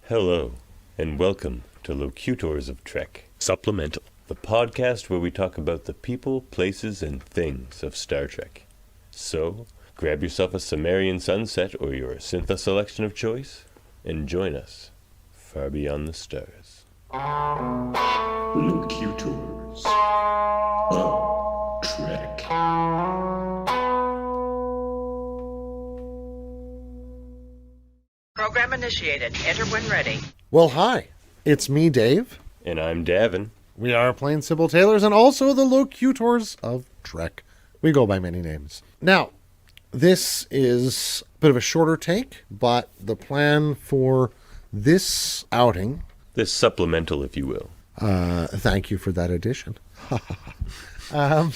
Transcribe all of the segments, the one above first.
Hello, and welcome to Locutors of Trek, Supplemental, the podcast where we talk about the people, places, and things of Star Trek. So, grab yourself a Sumerian sunset or your Syntha selection of choice, and join us far beyond the stars. Locutors of Trek. Program initiated. Enter when ready. Well, hi. It's me, Dave. And I'm Davan. We are plain simple Tailors and also the Locutors of Trek. We go by many names. Now, this is a bit of a shorter take, but the plan for this outing... This supplemental, if you will. Thank you for that addition. And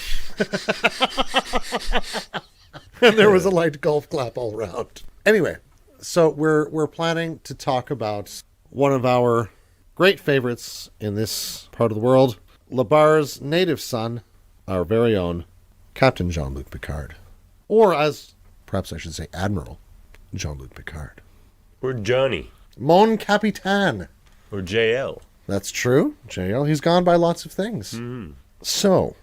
there was a light golf clap all around. Anyway, so we're planning to talk about one of our great favorites in this part of the world, Labar's native son, our very own Captain Jean-Luc Picard. Or as, perhaps I should say, Admiral Jean-Luc Picard. Or Johnny. Mon Capitaine. Or JL. That's true, JL. He's gone by lots of things. So,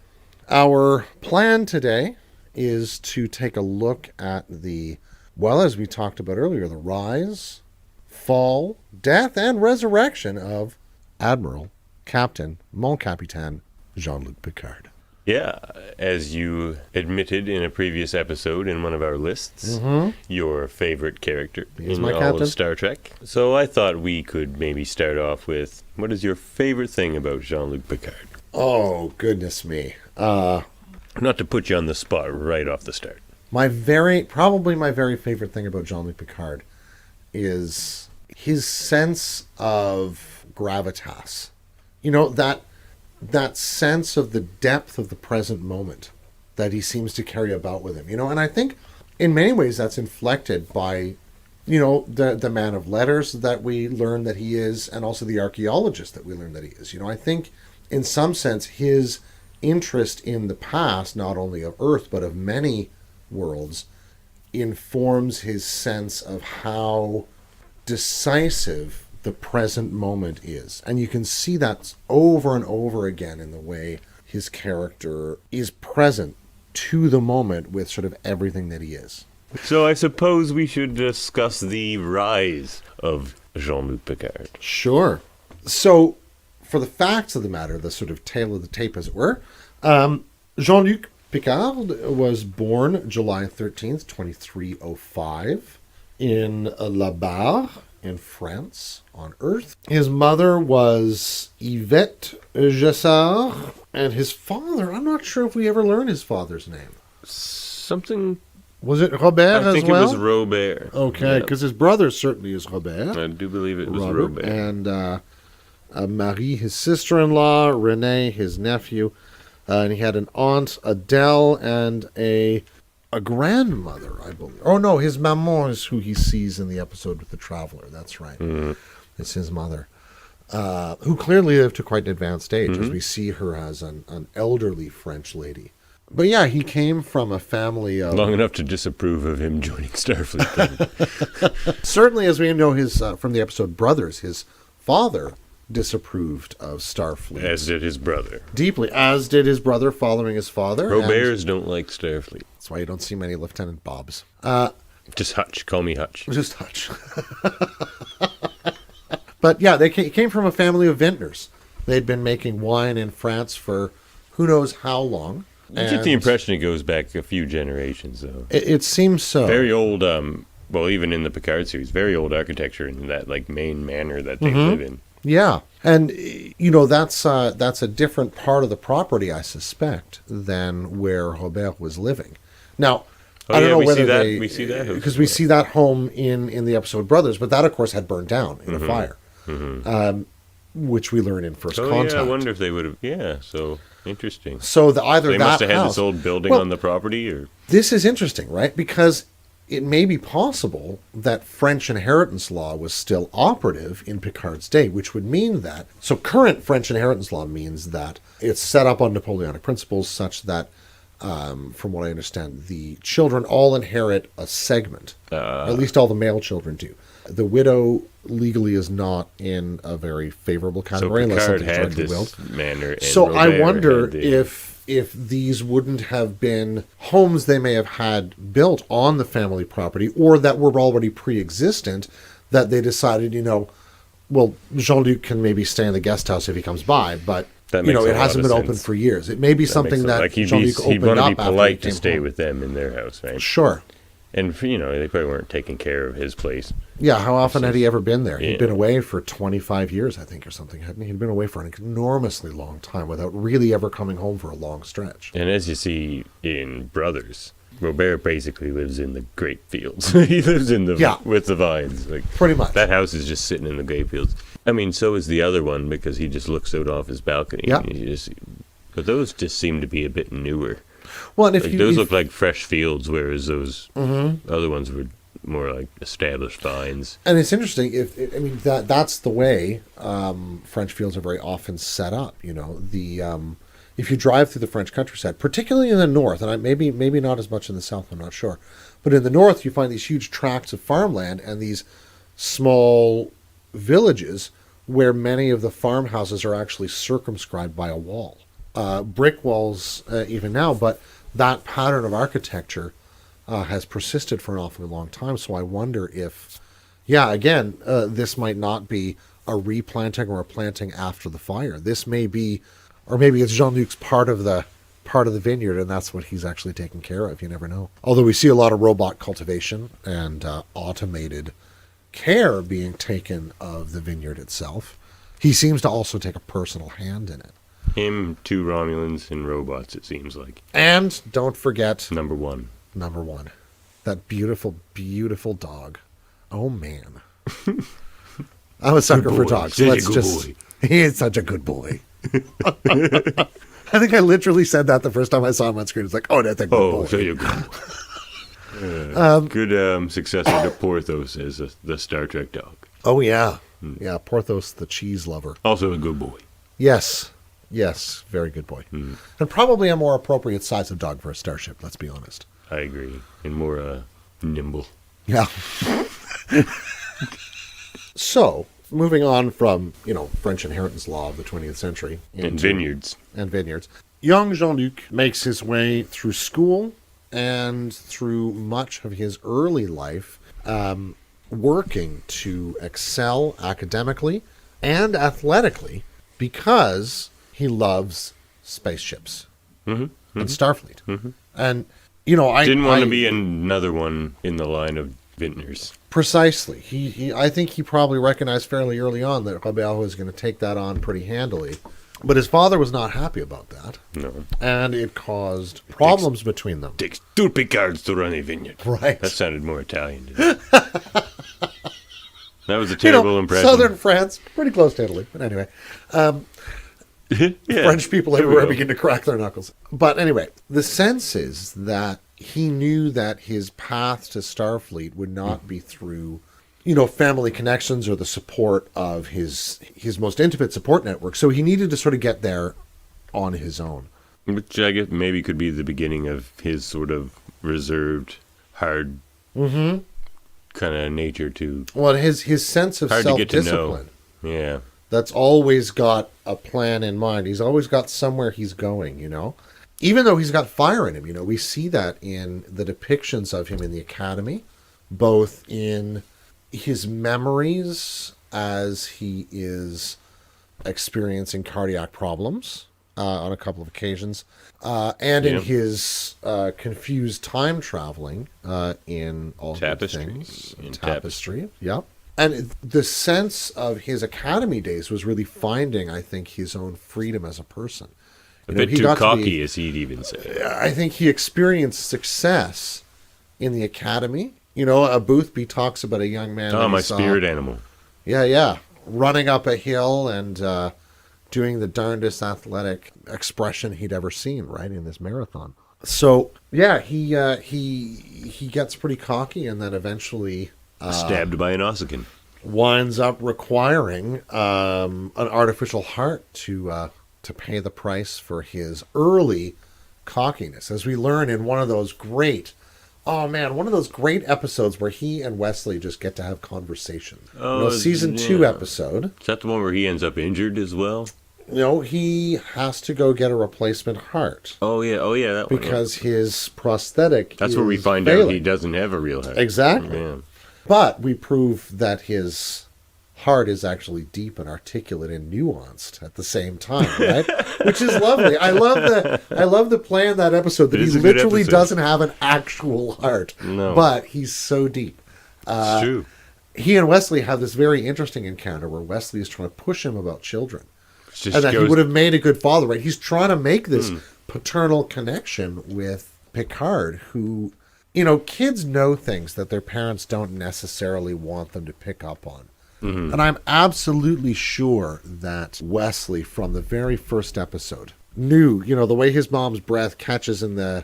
our plan today is to take a look at the, well, as we talked about earlier, the rise, fall, death, and resurrection of Admiral, Captain, Mon Capitaine, Jean-Luc Picard. Yeah, as you admitted in a previous episode in one of our lists, your favorite character He's in my all captain. of Star Trek. So I thought we could maybe start off with, what is your favorite thing about Jean-Luc Picard? Oh, goodness me. Not to put you on the spot right off the start. Probably my very favorite thing about Jean-Luc Picard is his sense of gravitas. You know, that sense of the depth of the present moment that he seems to carry about with him, you know, and I think in many ways that's inflected by, you know, the man of letters that we learn that he is, and also the archaeologist that we learn that he is. You know, I think in some sense his interest in the past, not only of Earth, but of many worlds, informs his sense of how decisive the present moment is. And you can see that over and over again in the way his character is present to the moment with sort of everything that he is. So I suppose we should discuss the rise of Jean-Luc Picard. Sure. So, for the facts of the matter, the sort of tail of the tape, as it were, Jean-Luc Picard was born July 13th, 2305, in La Barre, in France, on Earth. His mother was Yvette Gessard, and his father, I'm not sure if we ever learned his father's name. Something... Was it Robert as well? I think it was Robert. Okay, because his brother certainly is Robert. I do believe it was Robert. And Marie, his sister-in-law, Renee, his nephew, and he had an aunt, Adele, and a grandmother, I believe. Oh, no, his maman is who he sees in the episode with the Traveler. That's right. It's his mother, who clearly lived to quite an advanced age, as we see her as an elderly French lady. But yeah, he came from a family of... Long enough to disapprove of him joining Starfleet. Certainly, as we know his from the episode Brothers, his father disapproved of Starfleet. As did his brother. Deeply, as did his brother following his father. Roberts don't like Starfleet. That's why you don't see many Lieutenant Bobs. Just Hutch. Call me Hutch. Just Hutch. But yeah, they came from a family of vintners. They'd been making wine in France for who knows how long. You get the impression it goes back a few generations, though. It seems so. Very old, well, even in the Picard series, very old architecture in that like main manor that they live in. Yeah, and you know that's a different part of the property, I suspect, than where Robert was living. Now, I don't know whether we see that because we see that home in the episode Brothers, but that of course had burned down in a fire, which we learn in First Contact. Yeah, I wonder if they would have. Yeah, so interesting. So they must have had this old building on the property, or this is interesting, right? Because it may be possible that French inheritance law was still operative in Picard's day, which would mean that... So current French inheritance law means that it's set up on Napoleonic principles such that from what I understand. The children all inherit a segment. At least all the male children do. The widow legally is not in a very favorable category unless Picard something's had directly this willed. manor. And So I Robert wonder had the- if these wouldn't have been homes they may have had built on the family property or that were already pre-existent, that they decided, well, Jean-Luc can maybe stay in the guest house if he comes by, but That makes a it lot hasn't of been open sense. for years. It may be something that like he'd Jean-Luc want opened to up be after he polite to came stay home. with them in their house, right? Sure. And they probably weren't taking care of his place. Yeah, how often had he ever been there? He'd Yeah. been away for 25 years, I think, or something, hadn't he? He'd been away for an enormously long time without really ever coming home for a long stretch. And as you see in Brothers, Robert basically lives in the grape fields. He lives in with the vines. Like Pretty much. that house is just sitting in the grape fields. I mean, so is the other one because he just looks out off his balcony. Yeah. But those just seem to be a bit newer. Well, and if Like, you those if- look like fresh fields, whereas those other ones were more like established vines. And it's interesting. That's the way French fields are very often set up. If you drive through the French countryside, particularly in the north, and maybe not as much in the south, I'm not sure, but in the north you find these huge tracts of farmland and these small villages where many of the farmhouses are actually circumscribed by a wall, brick walls even now, but that pattern of architecture has persisted for an awfully long time. So I wonder if, this might not be a replanting or a planting after the fire. This may be, or maybe it's Jean-Luc's part of the vineyard, and that's what he's actually taking care of. You never know. Although we see a lot of robot cultivation and automated care being taken of the vineyard itself, he seems to also take a personal hand in it. Him, 2 Romulans, and robots, it seems like. And don't forget Number one. that beautiful, beautiful dog. Oh man, I'm a sucker for dogs. He is such a good boy. I think I literally said that the first time I saw him on screen. It's like, oh, that's a good boy. So you go. Good successor to Porthos as the Star Trek dog. Oh yeah, yeah. Porthos, the cheese lover. Also a good boy. Yes, very good boy, and probably a more appropriate size of dog for a starship. Let's be honest. I agree. And more nimble. Yeah. So, moving on from, French inheritance law of the 20th century. And vineyards. Young Jean-Luc makes his way through school and through much of his early life working to excel academically and athletically because he loves spaceships and Starfleet. And, I didn't want to be another one in the line of vintners. Precisely. I think he probably recognized fairly early on that Robert was going to take that on pretty handily. But his father was not happy about that. No. And it caused problems between them. Takes 2 Picards to run a vineyard. Right. That sounded more Italian to me. That was a terrible impression. Southern France, pretty close to Italy. But anyway. Yeah, French people everywhere begin to crack their knuckles. But anyway, the sense is that he knew that his path to Starfleet would not be through, family connections or the support of his most intimate support network. So he needed to sort of get there on his own. Which I guess maybe could be the beginning of his sort of reserved, hard kind of nature to... Well, his sense of hard to get to self-discipline. know. Yeah. That's always got a plan in mind. He's always got somewhere he's going, Even though he's got fire in him, we see that in the depictions of him in the academy, both in his memories as he is experiencing cardiac problems on a couple of occasions, and in his confused time traveling in All Good Things. In Tapestry. Yep. And the sense of his academy days was really finding, I think, his own freedom as a person. A bit too cocky, as he'd even say. I think he experienced success in the academy. Boothby talks about a young man. Oh, my spirit animal. Yeah. Running up a hill and doing the darndest athletic expression he'd ever seen, right, in this marathon. So, yeah, he gets pretty cocky and then eventually... stabbed by an Ossican. Winds up requiring an artificial heart to pay the price for his early cockiness, as we learn in one of those great episodes where he and Wesley just get to have conversation. Season 2 episode. Is that the one where he ends up injured as well? He has to go get a replacement heart. Oh yeah, that one. Because his prosthetic That's where we find failing. out he doesn't have a real heart. Exactly. Yeah. But we prove that his heart is actually deep and articulate and nuanced at the same time, right? Which is lovely. I love the play in that episode that he literally doesn't have an actual heart. No. But he's so deep. It's true. He and Wesley have this very interesting encounter where Wesley is trying to push him about children. Just And that he would have made a good father, right? He's trying to make this paternal connection with Picard, who, kids know things that their parents don't necessarily want them to pick up on. And I'm absolutely sure that Wesley, from the very first episode, knew, the way his mom's breath catches in the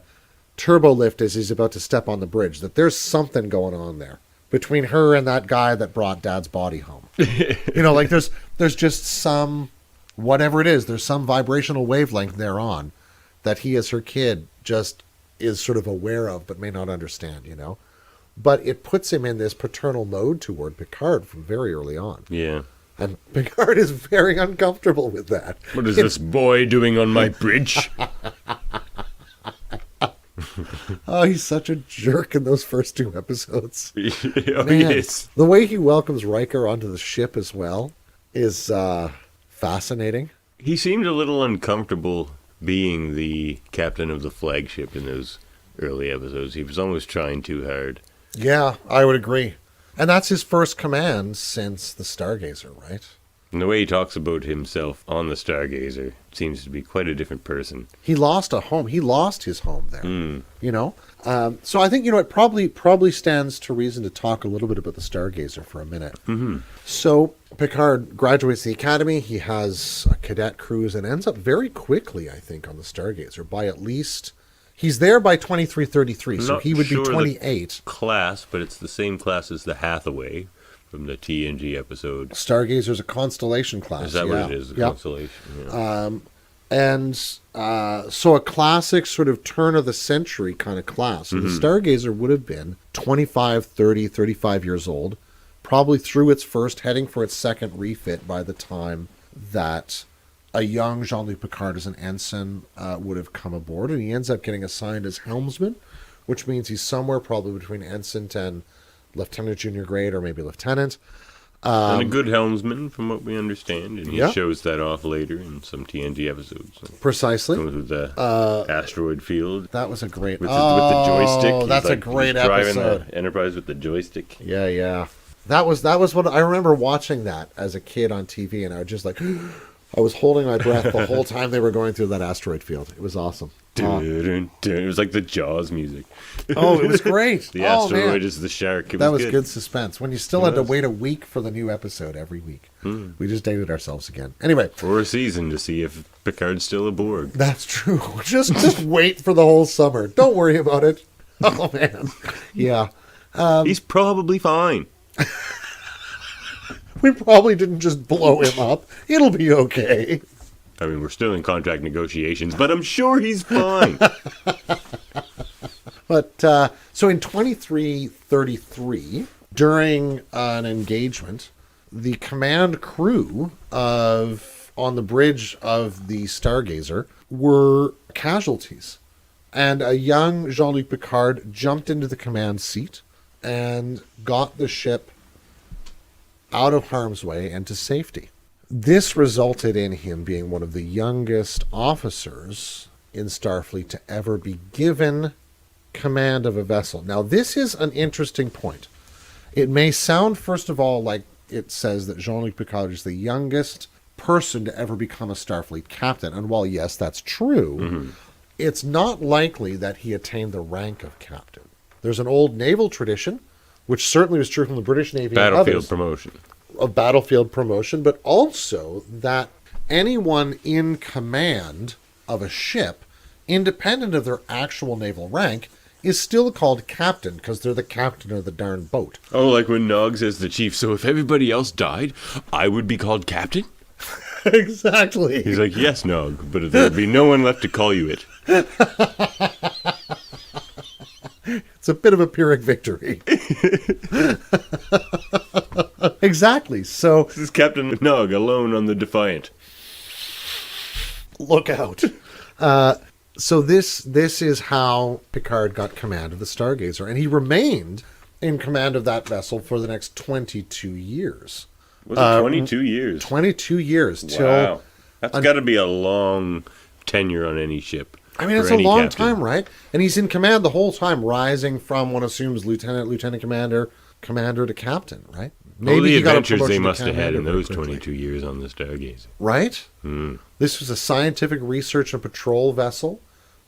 turbo lift as he's about to step on the bridge, that there's something going on there between her and that guy that brought Dad's body home. There's just some... whatever it is, there's some vibrational wavelength they're on that he as her kid just is sort of aware of but may not understand, But it puts him in this paternal mode toward Picard from very early on. Yeah. And Picard is very uncomfortable with that. What is this boy doing on my bridge? Oh, he's such a jerk in those first 2 episodes. He Man, is. the way he welcomes Riker onto the ship as well is... fascinating. He seemed a little uncomfortable being the captain of the flagship in those early episodes. He was almost trying too hard. Yeah, I would agree. And that's his first command since the Stargazer, right? And the way he talks about himself on the Stargazer seems to be quite a different person. He lost a home. He lost his home there, So I think, it probably stands to reason to talk a little bit about the Stargazer for a minute. Mm-hmm. So Picard graduates the academy. He has a cadet cruise and ends up very quickly, I think, on the Stargazer by at least... He's there by 2333, so he would be 28. Class, but it's the same class as the Hathaway from the TNG episode. Stargazer's a constellation class. Is that what it is? A constellation. Yeah. So a classic sort of turn of the century kind of class. So the Stargazer would have been 25, 30, 35 years old, probably through its first, heading for its second refit by the time that a young Jean-Luc Picard as an ensign would have come aboard. And he ends up getting assigned as helmsman, which means he's somewhere probably between ensign and lieutenant junior grade, or maybe lieutenant. And a good helmsman, from what we understand, and he shows that off later in some TNG episodes. Precisely. Goes with the asteroid field. That was a great... with the joystick. Oh, that's a great episode. Driving the Enterprise with the joystick. Yeah. That was what I remember watching that as a kid on TV, and I was just like... I was holding my breath the whole time they were going through that asteroid field. It was awesome. It was like the Jaws music. Oh, it was great. The asteroid is the shark. That was good suspense. When you still had to wait a week for the new episode every week. We just dated ourselves again. Anyway. For a season to see if Picard's still aboard. That's true. Just wait for the whole summer. Don't worry about it. Oh, man. Yeah. He's probably fine. We probably didn't just blow him up. It'll be okay. I mean, we're still in contract negotiations, but I'm sure he's fine. But, so in 2333, during an engagement, the command crew on the bridge of the Stargazer were casualties. And a young Jean-Luc Picard jumped into the command seat and got the ship out of harm's way and to safety. This resulted in him being one of the youngest officers in Starfleet to ever be given command of a vessel. Now, this is an interesting point. It may sound, first of all, like it says that Jean-Luc Picard is the youngest person to ever become a Starfleet captain. And while, yes, that's true, it's not likely that he attained the rank of captain. There's an old naval tradition, which certainly was true from the British Navy Battlefield promotion. Of battlefield promotion, but also that anyone in command of a ship, independent of their actual naval rank, is still called captain because they're the captain of the darn boat. Oh, like when Nog says the chief, so if everybody else died, I would be called captain? Exactly. He's like, yes, Nog, but there'll be no one left to call you it. It's a bit of a Pyrrhic victory. Exactly. So This is Captain Nog alone on the Defiant. look out. So this is how Picard got command of the Stargazer, and he remained in command of that vessel for the next 22 years. Was it 22 years? 22 years till. Wow. That's got to be a long tenure on any ship. I mean, for it's a any long captain. time, right? And he's in command the whole time, rising from one assumes lieutenant commander to captain, right? All the he got a adventures they promotion to must have had commander in very those quickly. 22 years on the Stargazer. Right? Mm. This was a scientific research and patrol vessel,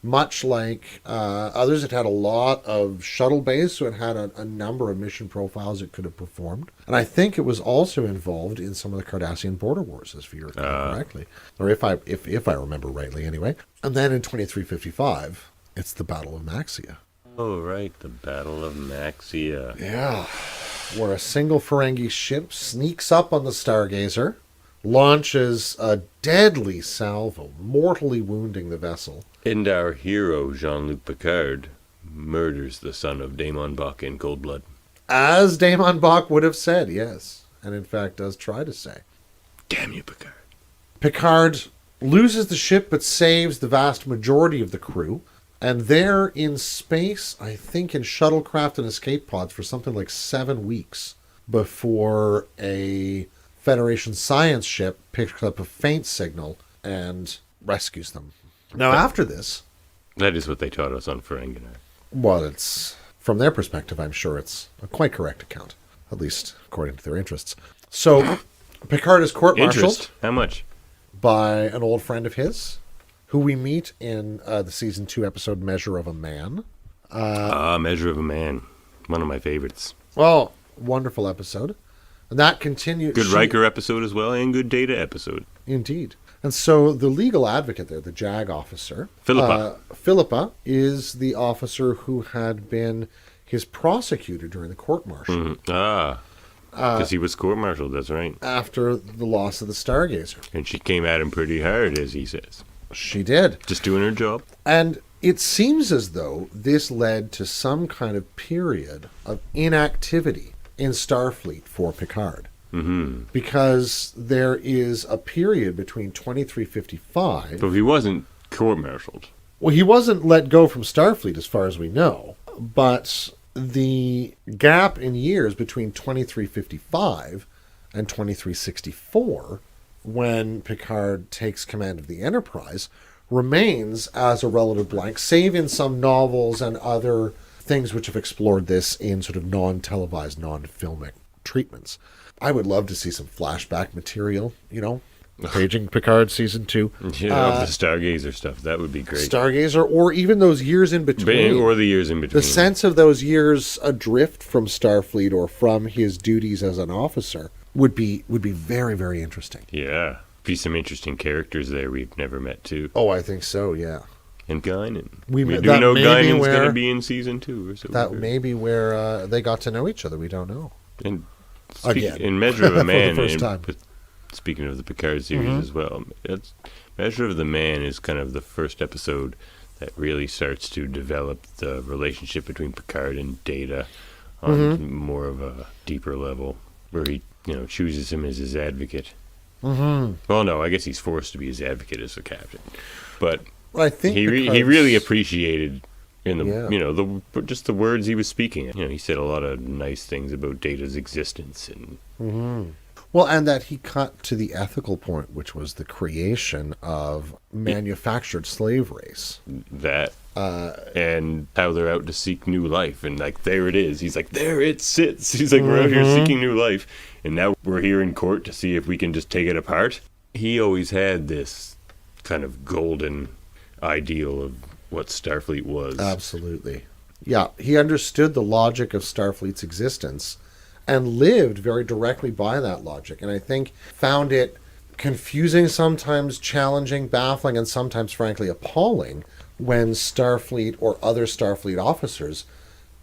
much like others. It had a lot of shuttle bays, so it had a number of mission profiles it could have performed. And I think it was also involved in some of the Cardassian border wars, if you recall correctly. Or if I remember rightly, anyway. And then in 2355, it's the Battle of Maxia. Oh, right, the Battle of Maxia. Yeah. Where a single Ferengi ship sneaks up on the Stargazer, launches a deadly salvo, mortally wounding the vessel. And our hero, Jean-Luc Picard, murders the son of Damon Bach in cold blood. As Damon Bach would have said, yes. And in fact does try to say. Damn you, Picard. Picard loses the ship but saves the vast majority of the crew. And they're in space, I think in shuttlecraft and escape pods for something like 7 weeks before a Federation science ship picks up a faint signal and rescues them. Now after this, That is what they taught us on Ferenginar. well, it's from their perspective, I'm sure it's a quite correct account, at least according to their interests. So Picard is court-martialed Interest? How much? by an old friend of his, who we meet in the season 2 episode Measure of a Man. Measure of a Man. One of my favorites. Well, wonderful episode. And that continues. Good Riker episode as well, and good Data episode. Indeed. And so the legal advocate there, the JAG officer, Philippa. is the officer who had been his prosecutor during the court-martial Because he was court-martialed, that's right. after the loss of the Stargazer. And she came at him pretty hard, as he says. She did. Just doing her job. And it seems as though this led to some kind of period of inactivity in Starfleet for Picard. Mm-hmm. Because there is a period between 2355. But he wasn't court-martialed. Well, he wasn't let go from Starfleet as far as we know. But the gap in years between 2355 and 2364, when Picard takes command of the Enterprise, remains as a relative blank, save in some novels and other things which have explored this in sort of non-televised, non-filmic treatments. I would love to see some flashback material, Paging Picard season 2. Yeah, the Stargazer stuff. That would be great. Stargazer, or even those years in between. Or the years in between. The sense of those years adrift from Starfleet or from his duties as an officer would be very, very interesting. Yeah. Be some interesting characters there we've never met, too. Oh, I think so, yeah. And Guinan. We do that know may be Guinan's where- going to be in season 2 or so. That may be where they got to know each other. We don't know. And Again. in Measure of For a the Man, first time. speaking of the Picard series as well, Measure of the Man is kind of the first episode that really starts to develop the relationship between Picard and Data on more of a deeper level, where he chooses him as his advocate. Mm-hmm. Well, no, I guess he's forced to be his advocate as the captain, but I think he really appreciated just the words he was speaking. He said a lot of nice things about Data's existence and. Well, and that he cut to the ethical point, which was the creation of manufactured slave race. That and how they're out to seek new life, and there it is. He's like, there it sits. He's like, we're out here seeking new life, and now we're here in court to see if we can just take it apart. He always had this kind of golden ideal of what Starfleet was. Absolutely. Yeah, he understood the logic of Starfleet's existence and lived very directly by that logic. And I think found it confusing, sometimes challenging, baffling, and sometimes, frankly, appalling when Starfleet or other Starfleet officers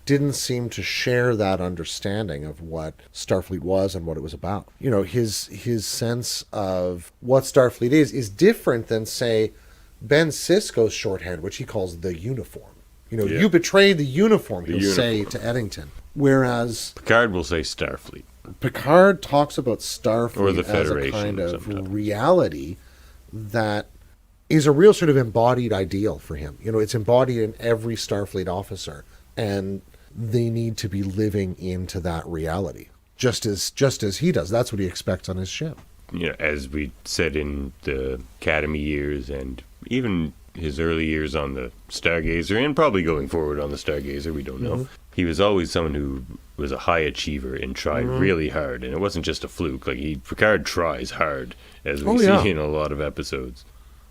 didn't seem to share that understanding of what Starfleet was and what it was about. You know, his sense of what Starfleet is different than, say, Ben Sisko's shorthand, which he calls the uniform. You know, you betrayed the uniform, he'll say to Eddington. Whereas Picard will say Starfleet. Picard talks about Starfleet Or the as a Federation kind of sometimes. reality that is a real sort of embodied ideal for him. You know, it's embodied in every Starfleet officer, and they need to be living into that reality, just as he does. That's what he expects on his ship. You know, as we said in the Academy years and even his early years on the Stargazer, and probably going forward on the Stargazer, we don't know. He was always someone who was a high achiever and tried really hard, and it wasn't just a fluke. Like, Picard tries hard, as we see in a lot of episodes.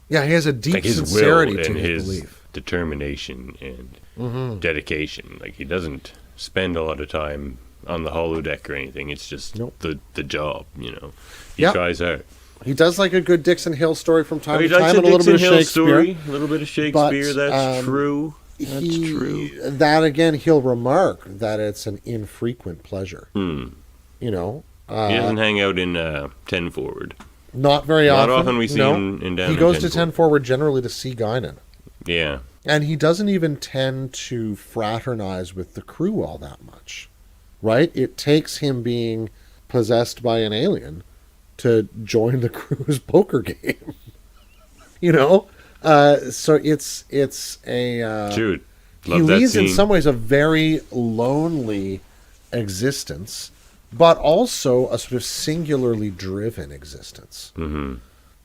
Yeah, he has a deep Like his sincerity will to and his his belief. determination and dedication. Like, he doesn't spend a lot of time on the holodeck or anything. It's just the job, you know. He tries hard. He does like a good Dixon Hill story from time to He likes time, and a little bit of Dixon Hill Shakespeare. story, a little bit of Shakespeare. But, That's true. That's true. That, again, he'll remark that it's an infrequent pleasure. You know? He doesn't hang out in 10 forward. Not very Not often. often we see him in down He in goes 10 to 10 forward generally to see Guinan. Yeah. And he doesn't even tend to fraternize with the crew all that much. Right? It takes him being possessed by an alien to join the crew's poker game. You know? So it's a... Dude, he love that leads in scene. some ways a very lonely existence, but also a sort of singularly driven existence. Mm-hmm.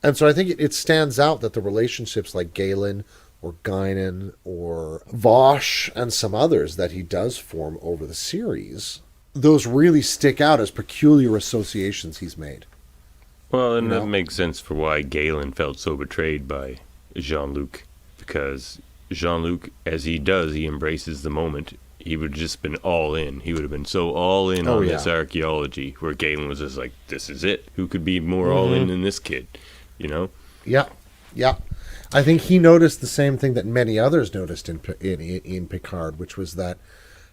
And so I think it stands out that the relationships like Galen or Guinan or Vosh and some others that he does form over the series, those really stick out as peculiar associations he's made. Well, and that makes sense for why Galen felt so betrayed by Jean-Luc, because Jean-Luc, as he does, he embraces the moment. He would have just been all in. He would have been so all in on this archaeology, where Galen was just like, this is it. Who could be more all in than this kid? You know? Yeah. I think he noticed the same thing that many others noticed in Picard, which was that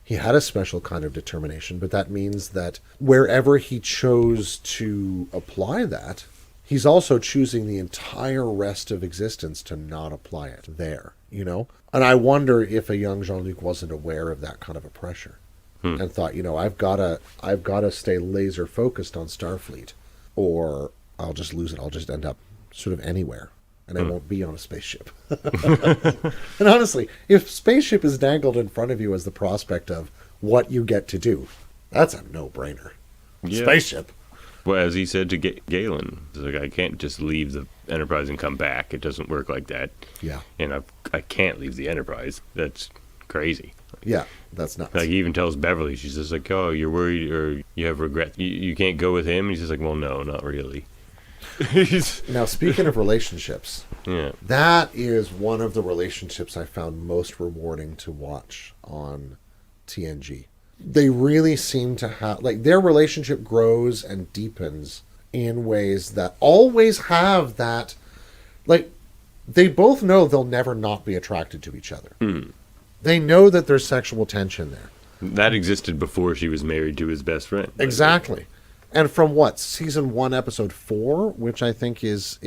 he had a special kind of determination, but that means that wherever he chose to apply that, he's also choosing the entire rest of existence to not apply it there, you know? And I wonder if a young Jean-Luc wasn't aware of that kind of a pressure and thought, you know, I've got to stay laser focused on Starfleet, or I'll just lose it. I'll just end up sort of anywhere, and I won't be on a spaceship. And honestly, if spaceship is dangled in front of you as the prospect of what you get to do, that's a no-brainer. Yeah. Spaceship. Well, as he said to Galen, he's like, I can't just leave the Enterprise and come back. It doesn't work like that. Yeah. And I can't leave the Enterprise. That's crazy. Yeah, that's nuts. Like, he even tells Beverly, she's just like, oh, you're worried or you have regret. You can't go with him? And he's just like, well, no, not really. Now, speaking of relationships, that is one of the relationships I found most rewarding to watch on TNG. They really seem to have, like, their relationship grows and deepens in ways that always have that, like, they both know they'll never not be attracted to each other. They know that there's sexual tension there. That existed before she was married to his best friend. Exactly. And from what, season 1, episode 4, which I think is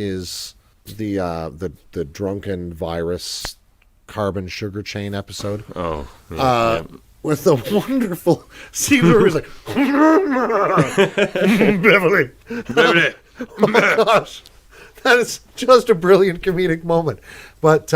the drunken virus carbon sugar chain episode. Oh, yeah. With the wonderful scene where he's like, Beverly. Oh my gosh. That is just a brilliant comedic moment. But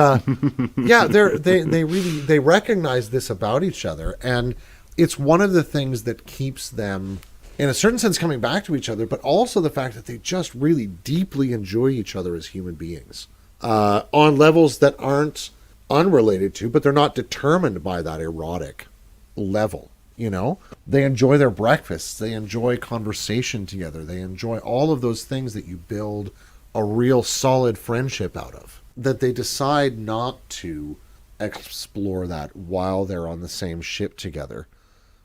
yeah, they recognize this about each other, and it's one of the things that keeps them, in a certain sense, coming back to each other, but also the fact that they just really deeply enjoy each other as human beings on levels that aren't unrelated to, but they're not determined by that erotic level. You know, they enjoy their breakfasts, they enjoy conversation together, they enjoy all of those things that you build a real solid friendship out of, that they decide not to explore that while they're on the same ship together.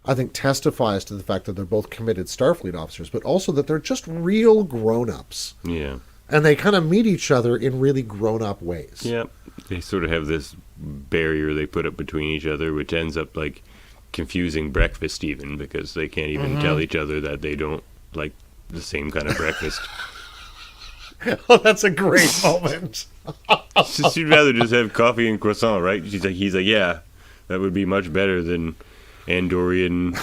I think testifies to the fact that they're both committed Starfleet officers, but also that they're just real grown-ups. Yeah. And they kind of meet each other in really grown-up ways. Yeah. They sort of have this barrier they put up between each other, which ends up, like, confusing breakfast even, because they can't even tell each other that they don't like the same kind of breakfast. Oh, that's a great moment. She'd rather just have coffee and croissant, right? He's like, yeah, that would be much better than Andorian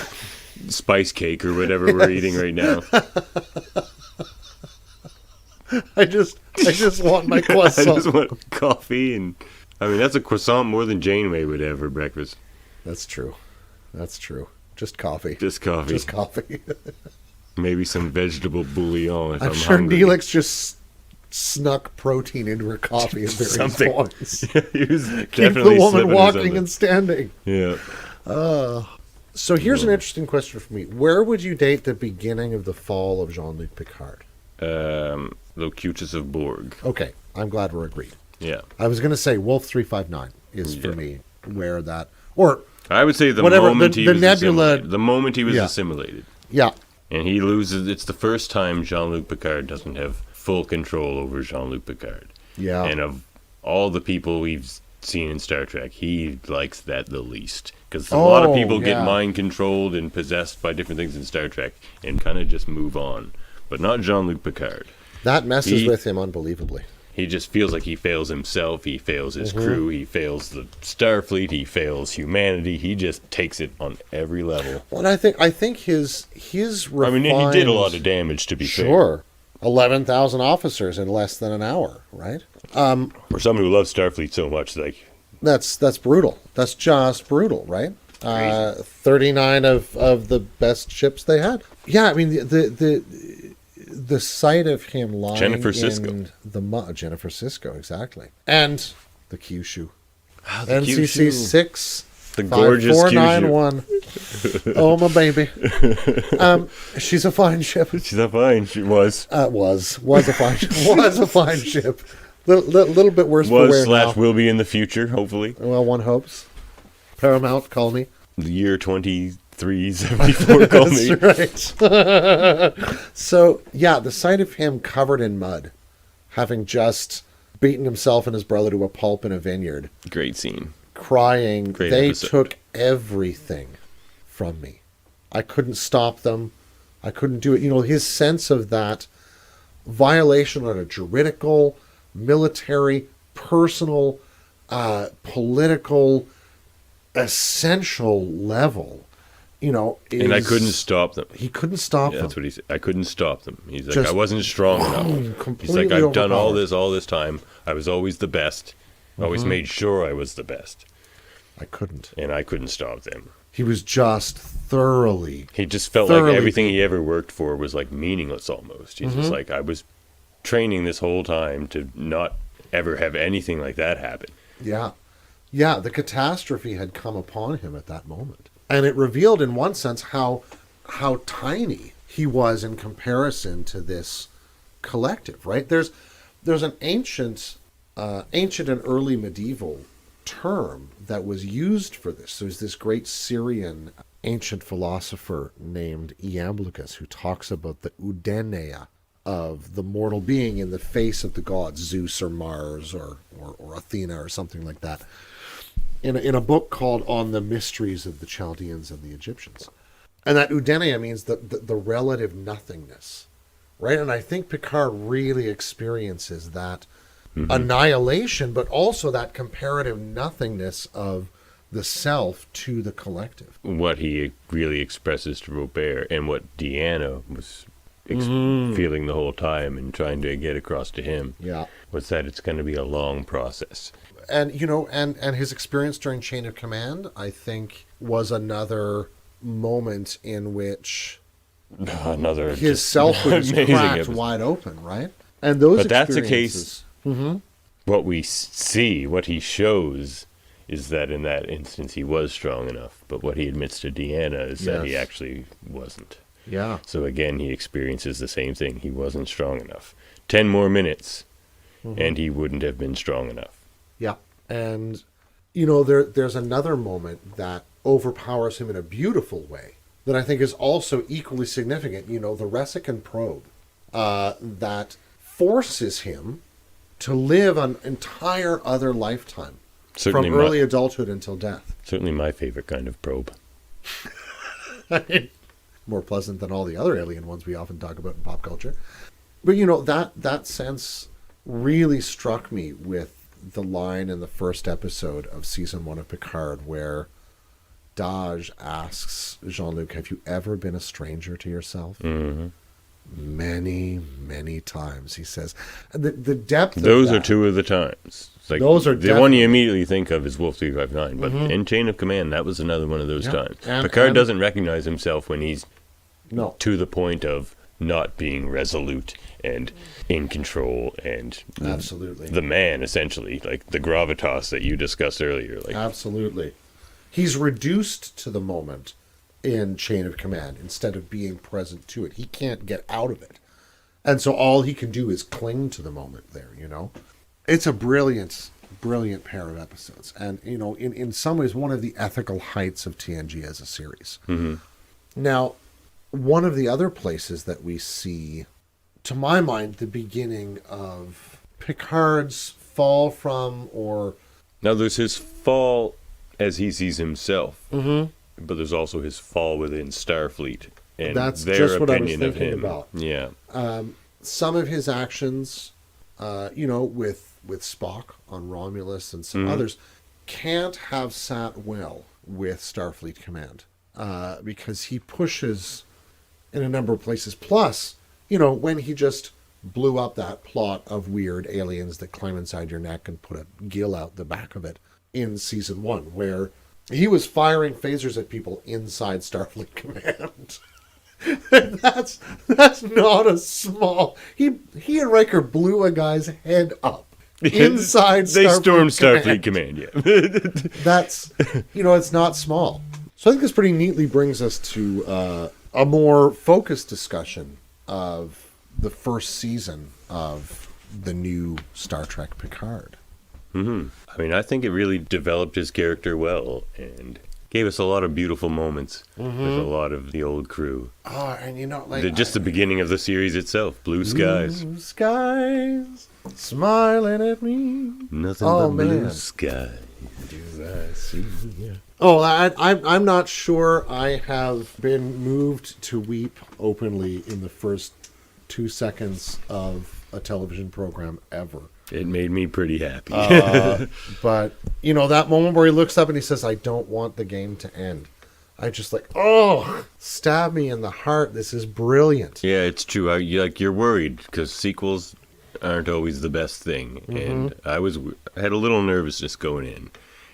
spice cake or whatever we're eating right now. I just want my croissant. I just want coffee, and I mean that's a croissant more than Janeway would have for breakfast. That's true. Just coffee. Just coffee. Just coffee. Maybe some vegetable bouillon if I'm I'm sure hungry. Neelix just snuck protein into her coffee at various Something. points. Yeah, he was Keep definitely the woman slipping or walking something. and standing. Yeah. So here's an interesting question for me. Where would you date the beginning of the fall of Jean-Luc Picard? Locutors of Borg. Okay, I'm glad we're agreed. Yeah. I was going to say Wolf 359 is for me where that, or I would say the Whatever, moment the he was nebula- assimilated. The moment he was Yeah. assimilated. yeah, And he loses. It's the first time Jean-Luc Picard doesn't have full control over Jean-Luc Picard. yeah. And of all the people we've seen in Star Trek, he likes that the least. Because a lot of people get yeah. mind controlled and possessed by different things in Star Trek and kind of just move on. But not Jean-Luc Picard. That messes he- with him unbelievably. He just feels like he fails himself. He fails his crew. He fails the Starfleet. He fails humanity. He just takes it on every level. Well, and I think his I mean, he did a lot of damage, to be fair. Sure. 11,000 officers in less than an hour, right? For someone who loves Starfleet so much, like, That's brutal. That's just brutal, right? 39 of the best ships they had. Yeah, I mean the sight of him lying Jennifer in Sisko. the mud. Jennifer Sisko, exactly, and the Kyushu. the NCC Kyushu. 6 The gorgeous 5491. Oh my baby. She's a fine ship. She's not fine. She was. Was a fine was a fine ship. Little bit worse for wear now. Will be in the future, hopefully. Well, one hopes. Paramount, call me. The year 2374, call me. That's right. So, yeah, the sight of him covered in mud, having just beaten himself and his brother to a pulp in a vineyard, Great scene. crying, Great they episode. took everything from me. I couldn't stop them. I couldn't do it. You know, his sense of that violation on a juridical, military, personal, political, essential level, you know, is, And I couldn't stop them. He couldn't stop Yeah, them. that's what he said. I couldn't stop them. He's like, Just I wasn't strong enough. He's completely like, I've done overpowered. all this time. I was always the best. Always made sure I was the best. I couldn't. And I couldn't stop them. He was just thoroughly. He just felt like Thoroughly everything he ever worked for was like meaningless almost. He's just like, I was training this whole time to not ever have anything like that happen. Yeah. Yeah, the catastrophe had come upon him at that moment. And it revealed in one sense how tiny he was in comparison to this collective, right? There's an ancient and early medieval term that was used for this. There's this great Syrian ancient philosopher named Iamblichus who talks about the oudeneia of the mortal being in the face of the gods, Zeus or Mars or Athena or something like that, in a book called On the Mysteries of the Chaldeans and the Egyptians. And that oudeneia means the relative nothingness, right? And I think Picard really experiences that annihilation, but also that comparative nothingness of the self to the collective. What he really expresses to Robert and what Deanna was feeling the whole time and trying to get across to him Yeah. was that it's going to be a long process. And, you know, and his experience during Chain of Command, I think, was another moment in which Another his just self was amazing cracked episode. wide open, right? And those But that's the experiences... What we see, what he shows, is that in that instance he was strong enough. But what he admits to Deanna is that he Yes. actually wasn't. Yeah. So again, he experiences the same thing. He wasn't strong enough. 10 more minutes, and he wouldn't have been strong enough. Yeah. And, you know, there's another moment that overpowers him in a beautiful way that I think is also equally significant. You know, the Resican probe that forces him to live an entire other lifetime Certainly from early adulthood until death. Certainly my favorite kind of probe. I mean, more pleasant than all the other alien ones we often talk about in pop culture. But, you know, that sense really struck me with the line in the first episode of season 1 of Picard where Daj asks Jean-Luc, have you ever been a stranger to yourself? Mm-hmm. Many, many times, he says. The depth of Those that, are two of the times. It's like those are the one you definitely- immediately think of is Wolf 359, but in Chain of Command, that was another one of those Yeah. times. And- Picard and- doesn't recognize himself when he's No. to the point of not being resolute and in control and Absolutely. the man, essentially, like the gravitas that you discussed earlier. Like, Absolutely. He's reduced to the moment in Chain of Command instead of being present to it. He can't get out of it. And so all he can do is cling to the moment there, you know? It's a brilliant, brilliant pair of episodes. And, you know, in some ways, one of the ethical heights of TNG as a series. Mm-hmm. Now, one of the other places that we see, to my mind, the beginning of Picard's fall from, or now there's his fall as he sees himself, but there's also his fall within Starfleet and That's their just what I was opinion of thinking him. about. Yeah, some of his actions, you know, with Spock on Romulus and some others, can't have sat well with Starfleet Command because he pushes in a number of places. Plus, you know, when he just blew up that plot of weird aliens that climb inside your neck and put a gill out the back of it in season 1, where he was firing phasers at people inside Starfleet Command. that's not a small. He and Riker blew a guy's head up inside. they stormed Starfleet Starfleet Command. Yeah, That's, you know, it's not small. So I think this pretty neatly brings us to a more focused discussion of the first season of the new Star Trek Picard. I mean, I think it really developed his character well and gave us a lot of beautiful moments with a lot of the old crew. Oh, and you know, like Just the beginning of the series itself, blue skies, blue skies smiling at me. nothing Oh, but blue man. skies. I see. Yeah. Oh, I'm not sure I have been moved to weep openly in the first 2 seconds of a television program ever. It made me pretty happy. But, you know, that moment where he looks up and he says, I don't want the game to end. I just like, oh, stab me in the heart. This is brilliant. Yeah, it's true. You're worried because sequels aren't always the best thing, and I had a little nervousness going in,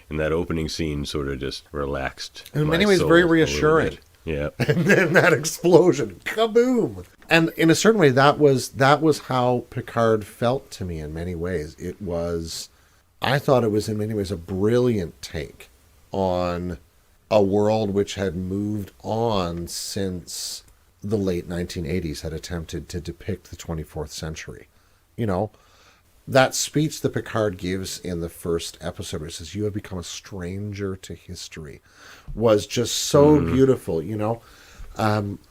and that opening scene sort of just relaxed. In my many ways, soul very a little reassuring. bit. Yeah, And then that explosion, kaboom! And in a certain way, that was how Picard felt to me in many ways. I thought it was in many ways a brilliant take on a world which had moved on since the late 1980s had attempted to depict the 24th century. You know, that speech that Picard gives in the first episode, where he says, "You have become a stranger to history," was just so beautiful, you know.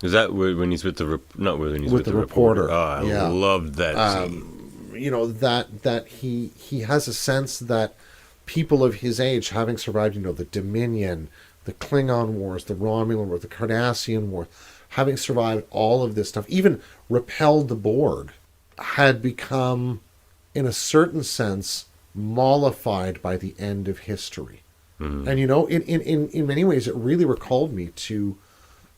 is that when he's with the not when he's With with the reporter. Oh, I Yeah. loved that scene. You know, that he has a sense that people of his age, having survived, you know, the Dominion, the Klingon Wars, the Romulan War, the Cardassian War, having survived all of this stuff, even repelled the Borg, had become, in a certain sense, mollified by the end of history. And, you know, in many ways, it really recalled me to...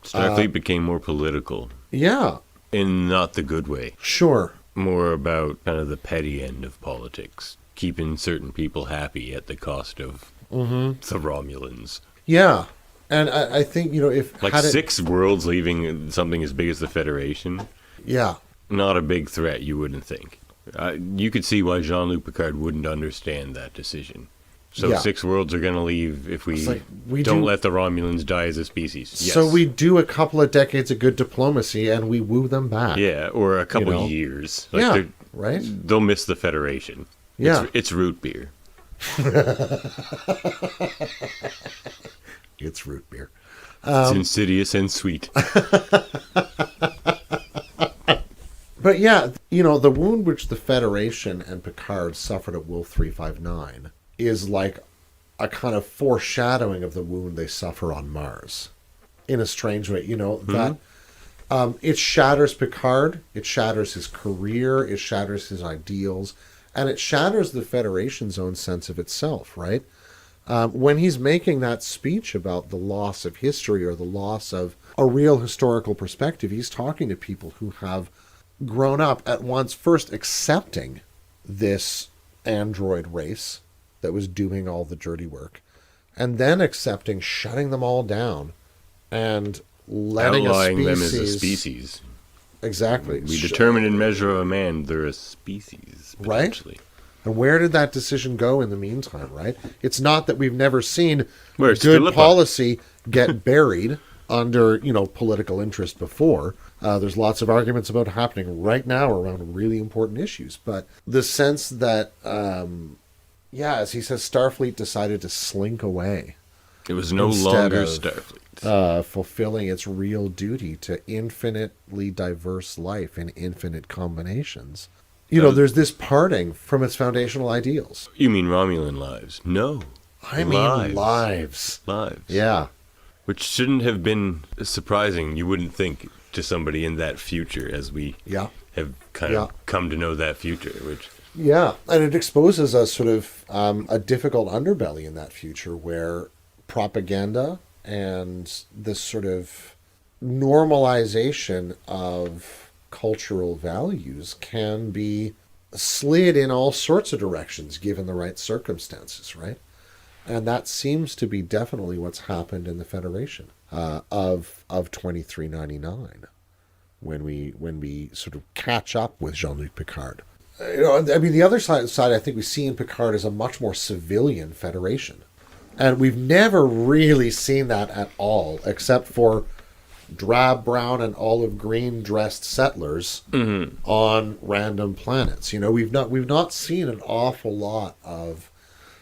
Starfleet became more political, Yeah, in not the good way. sure. More about kind of the petty end of politics, keeping certain people happy at the cost of the Romulans. Yeah. And I think, you know, if... Like had it- 6 worlds leaving something as big as the Federation, Yeah. not a big threat, you wouldn't think. You could see why Jean-Luc Picard wouldn't understand that decision. So Yeah. 6 worlds are going to leave if we, like, we don't do- let the Romulans die as a species. Yes. So we do a couple of decades of good diplomacy and we woo them back. Yeah, or a couple know? years. Yeah, they're- right? They'll miss the Federation. Yeah. It's root beer. It's root beer. It's insidious and sweet. But yeah, you know, the wound which the Federation and Picard suffered at Wolf 359 is like a kind of foreshadowing of the wound they suffer on Mars. in a strange way, that it shatters Picard, it shatters his career, it shatters his ideals, and it shatters the Federation's own sense of itself, right? When he's making that speech about the loss of history or the loss of a real historical perspective, he's talking to people who have grown up at once first accepting this android race that was doing all the dirty work, and then accepting shutting them all down and letting outlawing them as a species. Exactly. We determine in measure of a man they're a species, potentially. Right? And where did that decision go in the meantime, right? It's not that we've never seen Where's good Philippa? policy get buried under, political interest before. There's lots of arguments about happening right now around really important issues. But the sense that, as he says, Starfleet decided to slink away. It was no instead longer of, Starfleet. fulfilling its real duty to infinitely diverse life in infinite combinations. There's this parting from its foundational ideals. You mean Romulan lives? No. I mean lives. Lives. Yeah. Which shouldn't have been surprising, you wouldn't think, to somebody in that future, as we have kind of come to know that future. Yeah, and it exposes a sort of a difficult underbelly in that future where propaganda and this sort of normalization of cultural values can be slid in all sorts of directions given the right circumstances, right? And that seems to be definitely what's happened in the Federation of 2399 when we sort of catch up with Jean-Luc Picard. The other side I think we see in Picard is a much more civilian Federation. And we've never really seen that at all, except for drab brown and olive green dressed settlers on random planets. We've not seen an awful lot of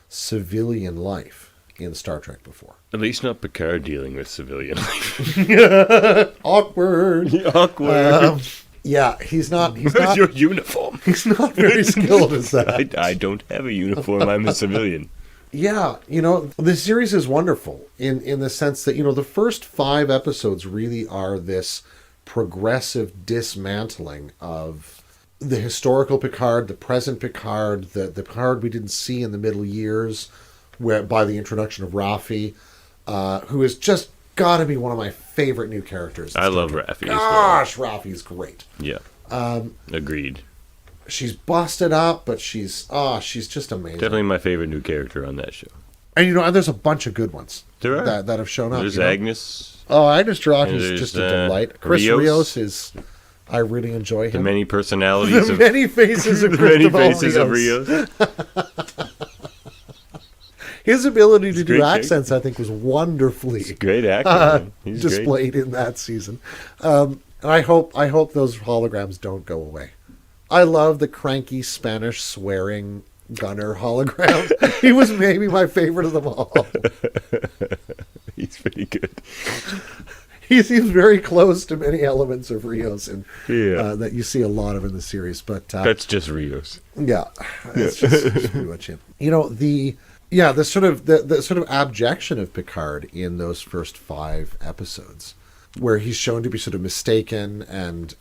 civilian life in Star Trek before. At least not Picard dealing with civilian life. Awkward. Awkward. He's not. Where's your uniform? He's not very skilled as that. I don't have a uniform. I'm a civilian. Yeah, the series is wonderful in the sense that, the first 5 episodes really are this progressive dismantling of the historical Picard, the present Picard, the Picard we didn't see in the middle years, by the introduction of Raffi, who has just got to be one of my favorite new characters. I love Raffi. Gosh, Raffi's great. Yeah. Agreed. She's busted up, but she's just amazing. Definitely my favorite new character on that show. And and there's a bunch of good ones. There are that have shown up. There's Agnes. Oh, Agnes Jiraki's just a delight. Chris Rios is. I really enjoy him. The many personalities. The many faces of Rios. His ability to do accents, I think, was wonderfully great actor. He's displayed great. in that season. And I hope those holograms don't go away. I love the cranky Spanish swearing Gunner hologram. He was maybe my favorite of them all. He's pretty good. He seems very close to many elements of Rios, and that you see a lot of in the series. But that's just Rios. Yeah, that's just pretty much him. The sort of abjection of Picard in those first 5 episodes, where he's shown to be sort of mistaken and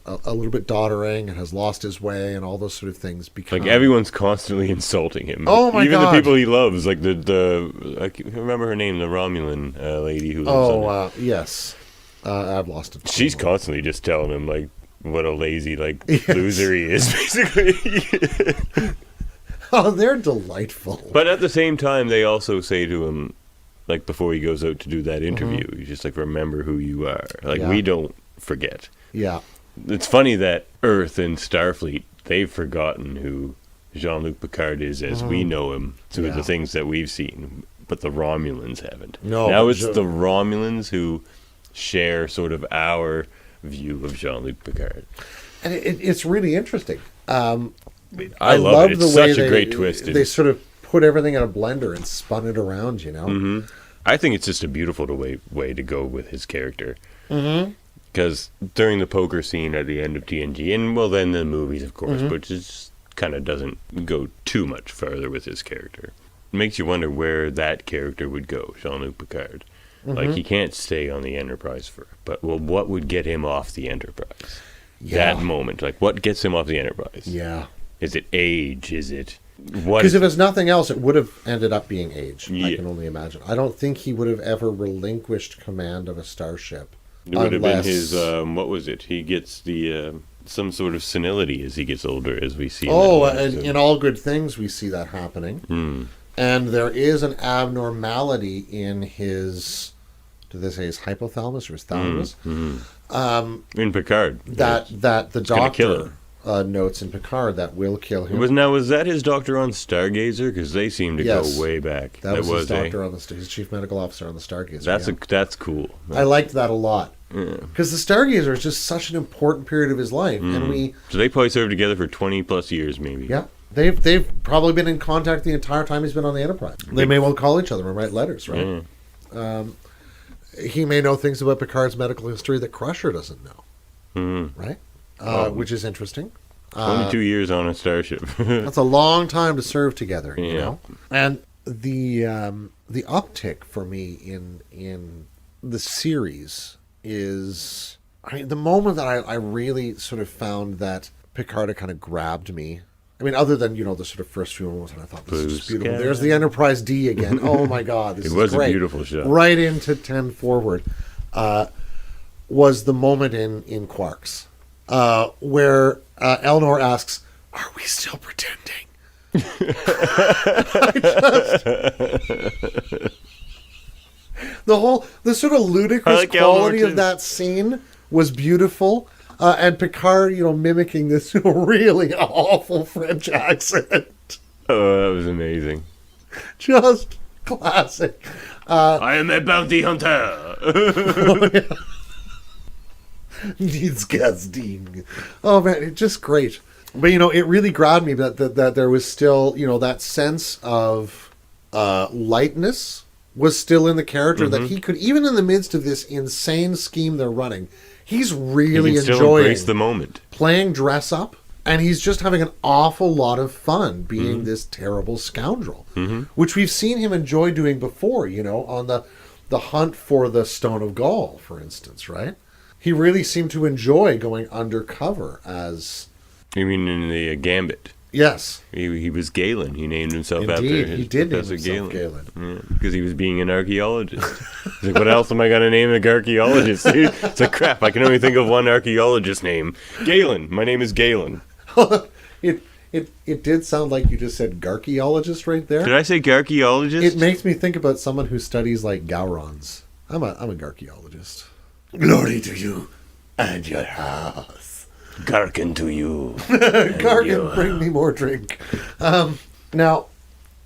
a little bit doddering and has lost his way and all those sort of things. Like everyone's constantly insulting him. Oh my Even God. the people he loves, like the I can't remember her name, the Romulan lady who lives on it. Yes. I've lost it. She's constantly just telling him like what a lazy loser he is, basically. Oh, they're delightful. But at the same time, they also say to him, like before he goes out to do that interview, you just remember who you are. We don't forget. Yeah. It's funny that Earth and Starfleet, they've forgotten who Jean-Luc Picard is as we know him through the things that we've seen, but the Romulans haven't. No, now it's the Romulans who share sort of our view of Jean-Luc Picard. And it's really interesting. I love it. It's such a great twist. They sort of put everything in a blender and spun it around, Mm-hmm. I think it's just a beautiful way to go with his character. Because during the poker scene at the end of TNG, and then the movies, of course, which is kind of doesn't go too much further with his character. It makes you wonder where that character would go, Jean-Luc Picard. Like, he can't stay on the Enterprise but what would get him off the Enterprise? That moment, like, what gets him off the Enterprise? Yeah. Is it age? Is it what? Because if it's nothing else, it would have ended up being age. I Yeah. can only imagine. I don't think he would have ever relinquished command of a starship. It would have been his, what was it? He gets the, some sort of senility as he gets older, as we see. And in All Good Things, we see that happening. And there is an abnormality in his, do they say his hypothalamus or his thalamus? In Picard. That the gonna kill doctor notes in Picard that will kill him. Was that his doctor on Stargazer? Because they seem to Yes. go way back. That was his doctor on his chief medical officer on the Stargazer. That's cool. I liked that a lot. Because the Stargazer is just such an important period of his life. And So they probably served together for 20 plus years, maybe. Yeah. They've probably been in contact the entire time he's been on the Enterprise. They may well call each other and write letters, right? He may know things about Picard's medical history that Crusher doesn't know, right? Which is interesting. 22 years on a starship. That's a long time to serve together, you Yeah. know. And the uptick for me in the series is, I mean, the moment that I really sort of found that Picard had kind of grabbed me. I mean, other than, the sort of first few moments, and I thought, this is just beautiful. There's the Enterprise D again. Oh, my God, this is great. It was a beautiful shot. Right into 10 forward was the moment in Quarks where Elnor asks, are we still pretending? The sort of ludicrous quality of that scene was beautiful. And Picard, mimicking this really awful French accent. Oh, that was amazing. Just classic. I am a bounty hunter. Disgusting. Oh, man, it's just great. But, it really grabbed me that there was still, that sense of lightness was still in the character, that he could, even in the midst of this insane scheme they're running, he's really enjoying the moment, playing dress up, and he's just having an awful lot of fun being this terrible scoundrel, which we've seen him enjoy doing before, on the hunt for the Stone of Gaul, for instance, right? He really seemed to enjoy going undercover as... You mean in the Gambit? Yes. He was Galen. He named himself Indeed, after his he did name Professor himself Galen. Galen. Yeah, because he was being an archaeologist. He's like, what else am I going to name an archaeologist? It's like, crap, I can only think of one archaeologist name. Galen. My name is Galen. It did sound like you just said garcheologist right there. Did I say garcheologist? It makes me think about someone who studies like Gaurons. I'm a garcheologist. Glory to you and your house. Garkin to you. Garkin, bring me more drink. Now,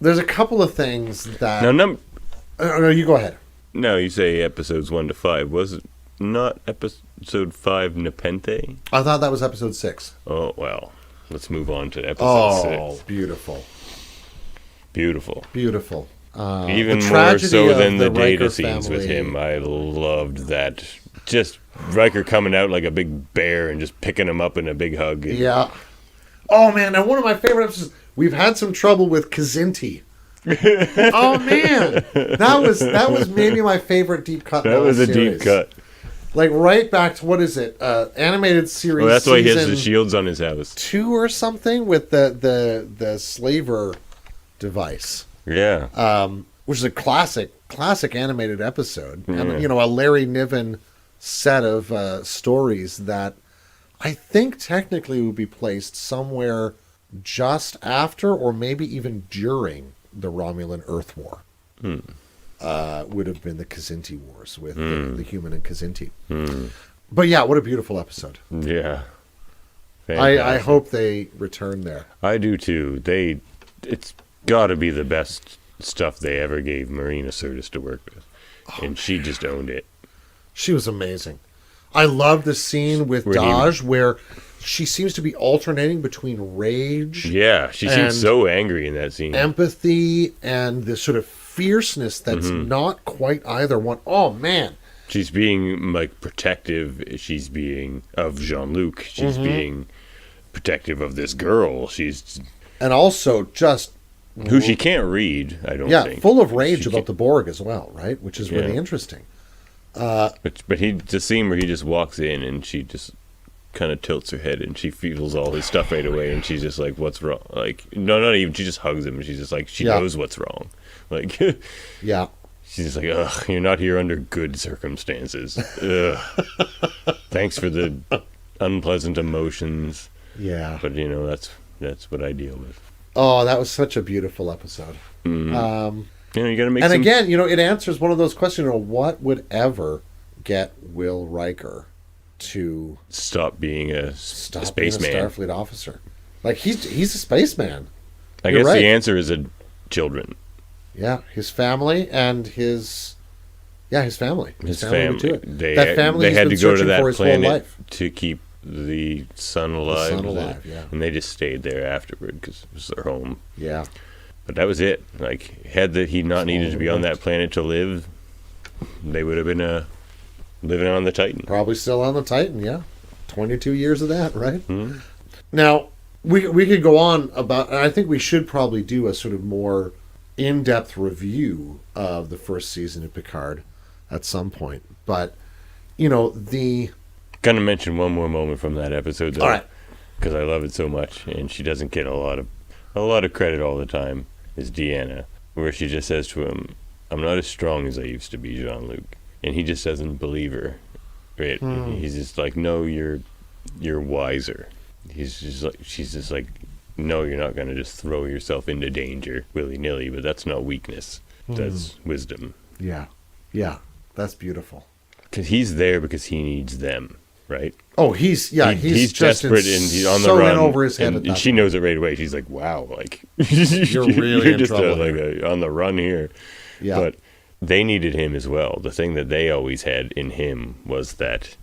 there's a couple of things that... No, you go ahead. No, you say episodes 1 to 5. Was it not episode 5 Nepenthe? I thought that was episode 6. Oh, well. Let's move on to episode 6. Oh, beautiful. Beautiful. Beautiful. Even more so than the data scenes with him. I loved that. Just Riker coming out like a big bear and just picking him up in a big hug. Yeah. Oh, man. And one of my favorite episodes, we've had some trouble with Kazinti. Oh, man. That was maybe my favorite deep cut. That was a deep cut. Like right back to, what is it? Animated series. Well, that's why he has the shields on his house. 2 or something with the slaver device. Yeah. Which is a classic animated episode. And, a Larry Niven set of stories that I think technically would be placed somewhere just after or maybe even during the Romulan Earth War. Would have been the Kazinti Wars with the human and Kazinti. But yeah, what a beautiful episode. Yeah. I hope they return there. I do too. It's got to be the best stuff they ever gave Marina Sirtis to work with. And she just owned it. She was amazing. I love the scene with Daj where she seems to be alternating between rage. Yeah, she seems so angry in that scene. Empathy and this sort of fierceness that's not quite either one. Oh, man. She's being, protective. She's being of Jean-Luc. She's being protective of this girl. And also just Who she can't read, I don't Yeah, think. full of rage She about can't- the Borg as well, right? Which is really Yeah. interesting. But the scene where he just walks in and she just kind of tilts her head and she feels all his stuff right away and she's just like, what's wrong? Like, no, not even, she just hugs him and she's just like, she Yeah. knows what's wrong. Like, Yeah. she's just like, ugh, you're not here under good circumstances. Ugh. Thanks for the unpleasant emotions. Yeah. But, that's what I deal with. Oh, that was such a beautiful episode. You gotta make And some... again, it answers one of those questions, what would ever get Will Riker to Stop being a stop spaceman. being a Starfleet officer? Like, he's a spaceman. I You're guess right. the answer is Yeah, children. his family and his family. His family family. to it. They, That family they he's had been to go to searching that for his whole planet life. to keep the sun alive. sun alive, yeah. And they just stayed there afterward because it was their home. Yeah. But that was it. Like, had he not needed to be on that planet to live, they would have been living on the Titan. Probably still on the Titan, yeah. 22 years of that, right? Mhm. Now, we could go on about, and I think we should probably do a sort of more in-depth review of the first season of Picard at some point. But, Gonna mention one more moment from that episode, though. All right. Because I love it so much, and she doesn't get a lot of credit all the time, is Deanna, where she just says to him, I'm not as strong as I used to be, Jean-Luc. And he just doesn't believe her. Right? He's just like, no, you're wiser. She's just like, no, you're not going to just throw yourself into danger willy-nilly, but that's not weakness. That's wisdom. Yeah. Yeah. That's beautiful. Because he's there because he needs them, right? Oh, he's He's just desperate and he's on the so run. in over his head and, at that and she point. knows it right away. She's like, wow, like You're really in just trouble on the run here. Yeah. But they needed him as well. The thing that they always had in him was that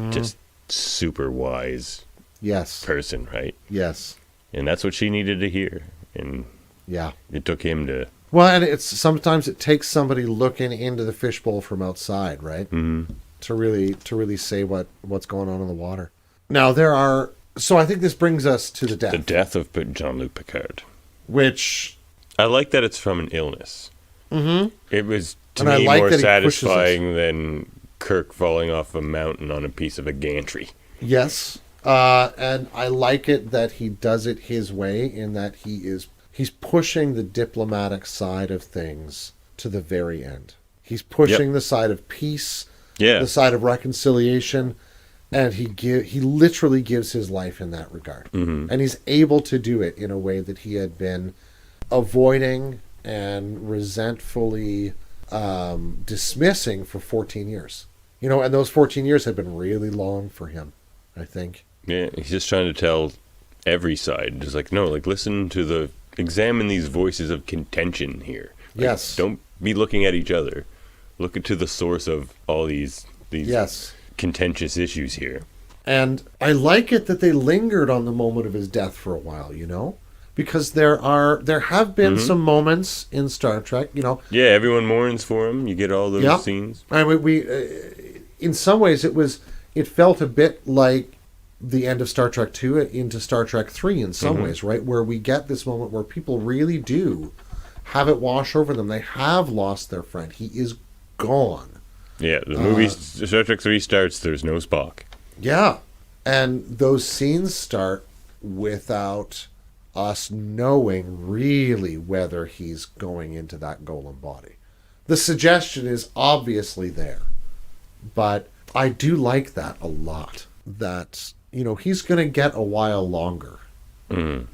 just super wise Yes. person, right? Yes. And that's what she needed to hear. And Yeah. it took him to... Well, and sometimes it takes somebody looking into the fishbowl from outside, right? Mhm. To really say what's going on in the water. Now so I think this brings us to the death, The death of Jean-Luc Picard. which I like that it's from an illness. Mm-hmm. It was, to And I me, like more that he pushes us. satisfying than Kirk falling off a mountain on a piece of a gantry. yes, and I like it that he does it his way in that he's pushing the diplomatic side of things to the very end. He's pushing the side of peace, Yeah. the side of reconciliation, and he literally gives his life in that regard. Mm-hmm. And he's able to do it in a way that he had been avoiding and resentfully dismissing for 14 years. And those 14 years had been really long for him, I think. Yeah, he's just trying to tell every side. Just like, no, like, examine these voices of contention here. Like, Yes. Don't be looking at each other. Look into the source of all these Yes. contentious issues here. And I like it that they lingered on the moment of his death for a while, because there have been some moments in Star Trek, Yeah, everyone mourns for him. You get all those Yeah. scenes. and we in some ways it felt a bit like the end of Star Trek 2 into Star Trek 3 in some ways, right? Where we get this moment where people really do have it wash over them. They have lost their friend. He is gone. Yeah, the movie Star Trek 3 starts, there's no Spock. Yeah. And those scenes start without us knowing really whether he's going into that golem body. The suggestion is obviously there, but I do like that a lot. That, he's going to get a while longer. Mm.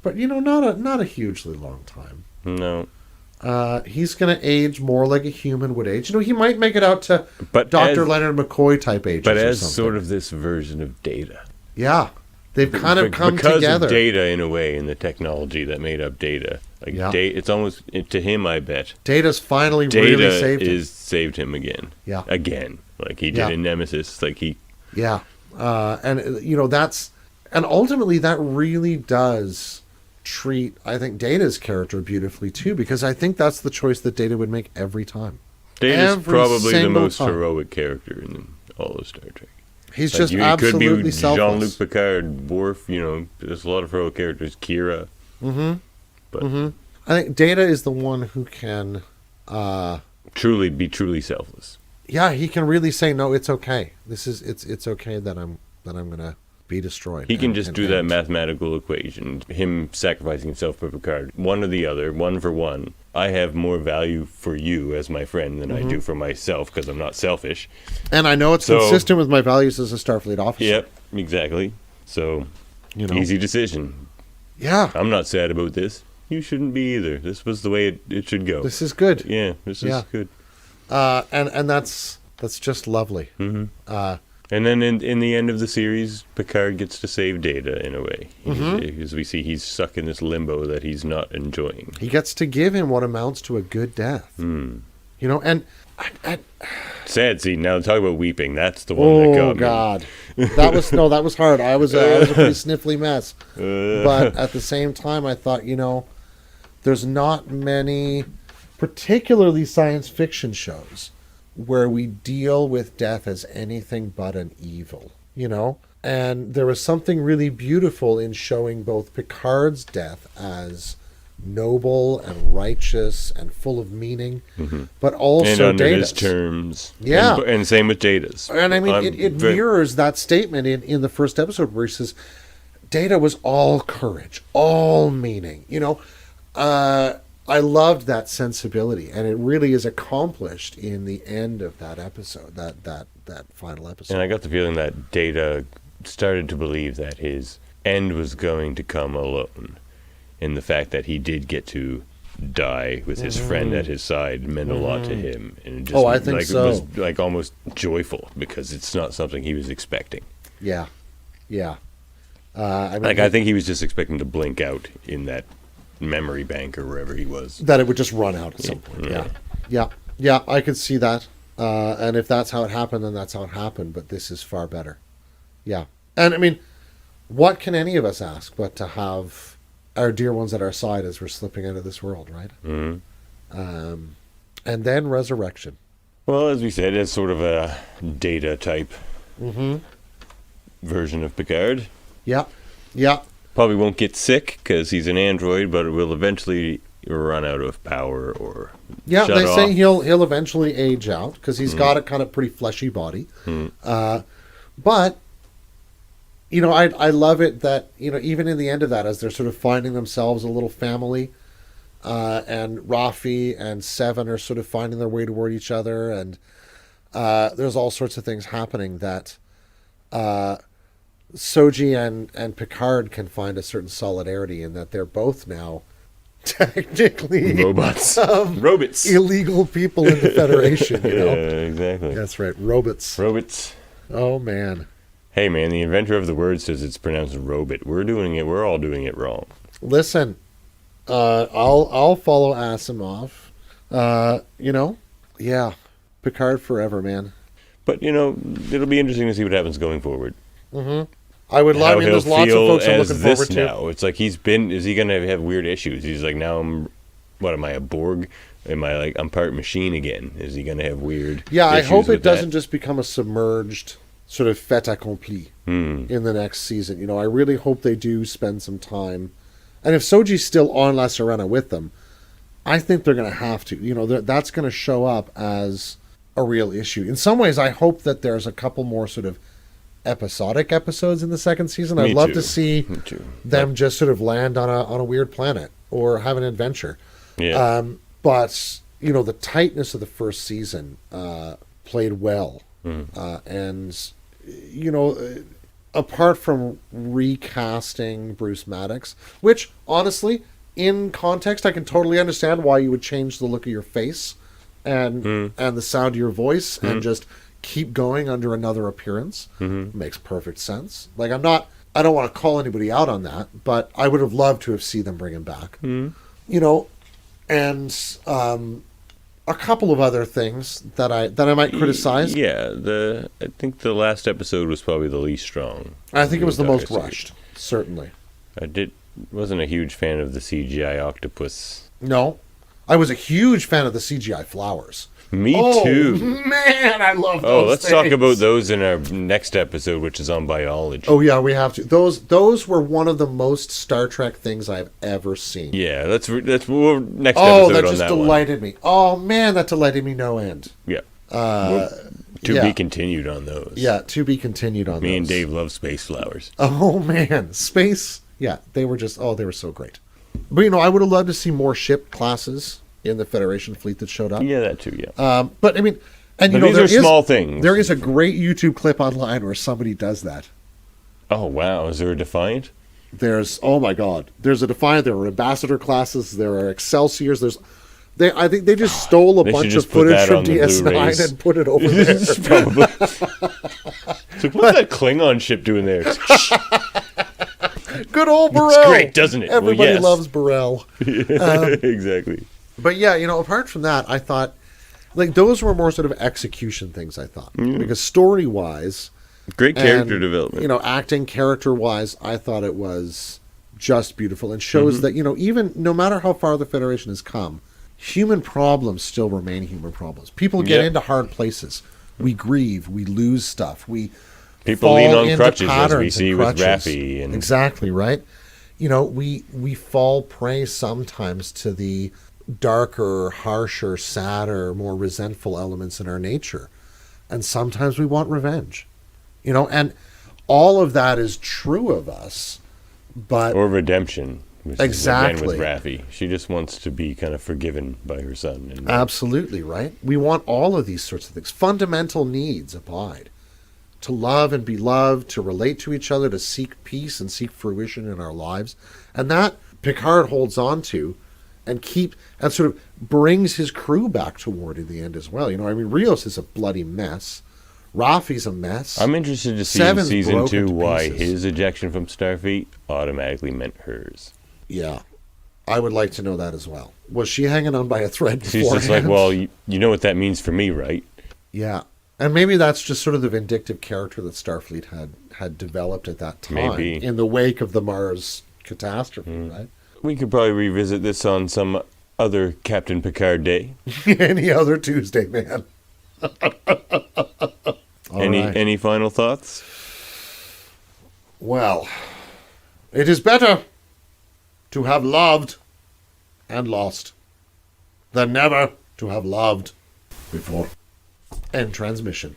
But, not a hugely long time. No. He's going to age more like a human would age. He might make it out to But Dr. as- Leonard McCoy type ages But or as something. sort of this version of Data. Yeah. They've kind of come because together. of Data, in a way, and the technology that made up Data. Like, Yeah. it's almost, to him, I bet, Data's finally Data really saved him. saved him again. Yeah. Again. Like he did Yeah. in Nemesis. Like he... Yeah. And ultimately that really does treat, I think, Data's character beautifully too, because I think that's the choice that Data would make every time. Data's Every probably the single most time. heroic character in all of Star Trek. He's Like, just it absolutely could be selfless. Jean-Luc Picard, Worf, there's a lot of heroic characters. Kira. Mm-hmm. But I think Data is the one who can, truly selfless. yeah, he can really say, no, it's okay. It's okay that I'm gonna be destroyed. He can just do that mathematical equation, him sacrificing himself for Picard. One or the other, one for one. I have more value for you as my friend than I do for myself because I'm not selfish. And I know it's consistent with my values as a Starfleet officer. Yep, exactly. So, easy decision. Yeah. I'm not sad about this. You shouldn't be either. This was the way it should go. This is good. Yeah, this is good. And that's just lovely. Mm-hmm. And then in the end of the series, Picard gets to save Data in a way. As we see, he's stuck in this limbo that he's not enjoying. He gets to give him what amounts to a good death. And sad. See, now talk about weeping. That's the one that got me. Oh God, that was hard. I was a pretty sniffly mess. But at the same time, I thought, there's not many, particularly science fiction shows, where we deal with death as anything but an evil, And there was something really beautiful in showing both Picard's death as noble and righteous and full of meaning, but also and under Data's. his terms. Yeah. And same with Data's. And I mean, it mirrors that statement in the first episode where he says, Data was all courage, all meaning, I loved that sensibility, and it really is accomplished in the end of that episode, that final episode. And I got the feeling that Data started to believe that his end was going to come alone. And the fact that he did get to die with his friend at his side meant a lot to him. And it just, I think so. It was almost joyful because it's not something he was expecting. Yeah. I think he was just expecting to blink out in that memory bank or wherever he was. That it would just run out at some point. Yeah, I could see that. And if that's how it happened, then that's how it happened. But this is far better. Yeah. And I mean, what can any of us ask but to have our dear ones at our side as we're slipping out of this world, right? And then resurrection. Well, as we said, it's sort of a Data type version of Picard. Yeah. Probably won't get sick because he's an android, but it will eventually run out of power or shut they off. say he'll eventually age out because he's got a kind of pretty fleshy body. But I love it that even in the end of that, as they're sort of finding themselves a little family, and Rafi and Seven are sort of finding their way toward each other, and there's all sorts of things happening that Soji and Picard can find a certain solidarity in that they're both now technically robots, illegal people in the Federation. Yeah, exactly. That's right, robots. Oh man. Hey man, the inventor of the word says it's pronounced robot. We're all doing it wrong. Listen, I'll follow Asimov. Yeah, Picard forever, man. But it'll be interesting to see what happens going forward. I would love. There's lots of folks I'm looking forward to. Now it's like is he going to have weird issues? He's like, now am I a Borg? I'm part machine again? Is he going to have weird? Yeah, I hope it that? doesn't just become a submerged sort of fait accompli in the next season. I really hope they do spend some time. And if Soji's still on La Sirena with them, I think they're going to have to. That's going to show up as a real issue. In some ways, I hope that there's a couple more sort of episodic episodes in the second season. I'd love to see them just sort of land on a weird planet or have an adventure. Yeah. But the tightness of the first season played well, and apart from recasting Bruce Maddox, which honestly, in context, I can totally understand why you would change the look of your face and the sound of your voice and just keep going under another appearance. Makes perfect sense. I don't want to call anybody out on that, but I would have loved to have seen them bring him back. And a couple of other things that I might criticize. Yeah, I think the last episode was probably the least strong. I think it was the most rushed, certainly. Wasn't a huge fan of the CGI octopus. No, I was a huge fan of the CGI flowers. Me too. Man, I love those Oh, let's talk things. about those in our next episode, which is on biology. Oh yeah, we have to. Those were one of the most Star Trek things I've ever seen. Yeah, that's next episode Oh, on that just that delighted me. Oh man, that delighted me no end. one. Yeah. To Yeah. be continued on those. Yeah, to be continued on Me those. and Dave love space flowers. Oh man, space. Yeah, they were so great. But I would have loved to see more ship classes in the Federation fleet that showed up. Yeah, that too, yeah. But I mean, and But these are small things. There is a great YouTube clip online where somebody does that. Oh, wow. Is there a Defiant? There's oh my god, there's a Defiant. There are Ambassador classes. There are Excelsiors. I think they just stole a They bunch should of just put footage that from on the DS9 Blu-rays. and put it over there. Probably. It's like, what's that Klingon ship doing there? Good old Burrell. It's great, doesn't it? Well, Everybody yes. loves Burrell. Exactly. But yeah, apart from that, I thought like those were more sort of execution things. I thought because story wise, Great character development. acting character wise, I thought it was just beautiful and shows that even no matter how far the Federation has come, human problems still remain human problems. People get Yep. into hard places. We grieve. We lose stuff. People fall lean on into crutches, as we patterns see and with crutches. Raffi. And Exactly right. We fall prey sometimes to the darker, harsher, sadder, more resentful elements in our nature, and sometimes we want revenge. And all of that is true of us, but or redemption. Which Exactly. Is, again, with Raffi. She just wants to be kind of forgiven by her son. And absolutely right. We want all of these sorts of things. Fundamental needs abide. To love and be loved, to relate to each other, to seek peace and seek fruition in our lives. And that Picard holds on to and sort of brings his crew back toward in the end as well. Rios is a bloody mess. Raffi's a mess. I'm interested to see Seven's in season broken 2 to why pieces. his ejection from Starfleet automatically meant hers. Yeah. I would like to know that as well. Was she hanging on by a thread She's just like, beforehand? well, you know what that means for me, right? Yeah. And maybe that's just sort of the vindictive character that Starfleet had developed at that time. Maybe. In the wake of the Mars catastrophe, right? We could probably revisit this on some other Captain Picard day. Any other Tuesday, man. All right. Any final thoughts? Well, it is better to have loved and lost than never to have loved before. End transmission.